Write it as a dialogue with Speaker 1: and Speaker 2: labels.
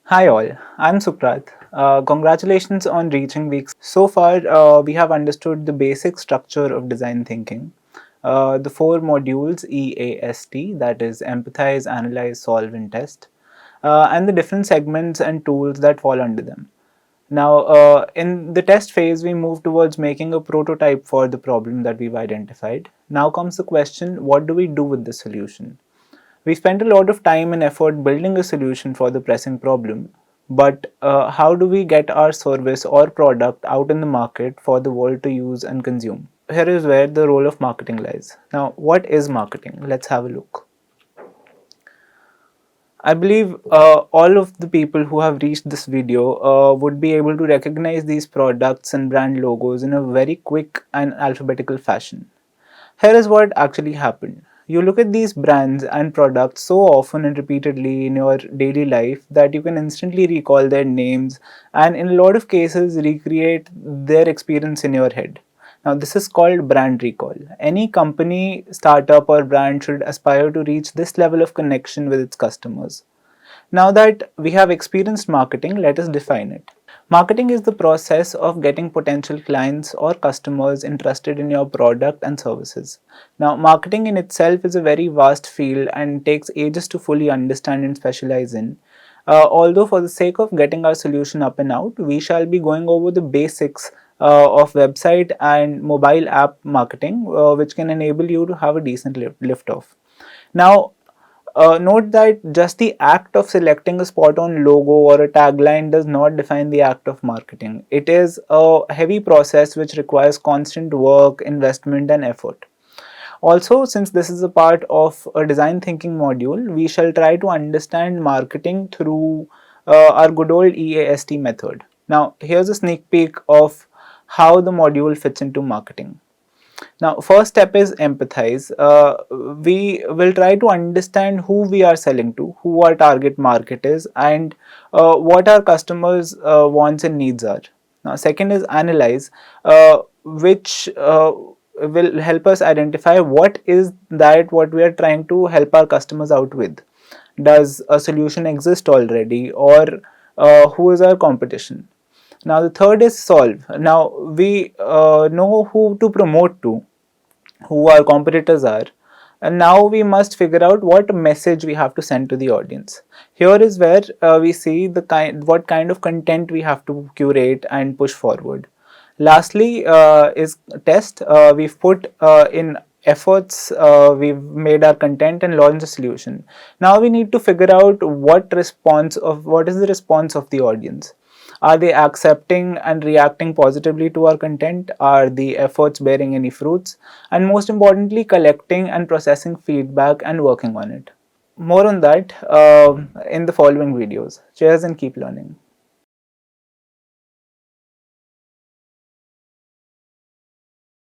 Speaker 1: Hi all, I'm Suprath. Congratulations on reaching week. So far, we have understood the basic structure of design thinking. The four modules EAST, that is empathize, analyze, solve, and test, and the different segments and tools that fall under them. Now, in the test phase, we move towards making a prototype for the problem that we've identified. Now comes the question, what do we do with the solution? We spent a lot of time and effort building a solution for the pressing problem, but how do we get our service or product out in the market for the world to use and consume? Here is where the role of marketing lies. Now, what is marketing? Let's have a look. I believe all of the people who have reached this video would be able to recognize these products and brand logos in a very quick and alphabetical fashion. Here is what actually happened. You look at these brands and products so often and repeatedly in your daily life that you can instantly recall their names and, in a lot of cases, recreate their experience in your head. Now, this is called brand recall. Any company, startup, or brand should aspire to reach this level of connection with its customers. Now that we have experienced marketing, let us define it. Marketing is the process of getting potential clients or customers interested in your product and services. Now, marketing in itself is a very vast field and takes ages to fully understand and specialize in. Although, for the sake of getting our solution up and out, we shall be going over the basics of website and mobile app marketing, which can enable you to have a decent lift off. Now, note that just the act of selecting a spot on logo or a tagline does not define the act of marketing. It is a heavy process which requires constant work, investment, and effort. Also, since this is a part of a design thinking module, we shall try to understand marketing through our good old EAST method. Now, here's a sneak peek of how the module fits into marketing. Now, first step is empathize. We will try to understand who we are selling to, who our target market is, and what our customers' wants and needs are. Now, second is analyze, which will help us identify what is that what we are trying to help our customers out with. Does a solution exist already, or who is our competition? Now, the third is solve. Now, we know who to promote to, who our competitors are, and now we must figure out what message we have to send to the audience. Here is where we see what kind of content we have to curate and push forward. Lastly is test. We've put in efforts, we've made our content and launched the solution. Now we need to figure out what is the response of the audience. Are they accepting and reacting positively to our content? Are the efforts bearing any fruits? And most importantly, collecting and processing feedback and working on it. More on that in the following videos. Cheers and keep learning.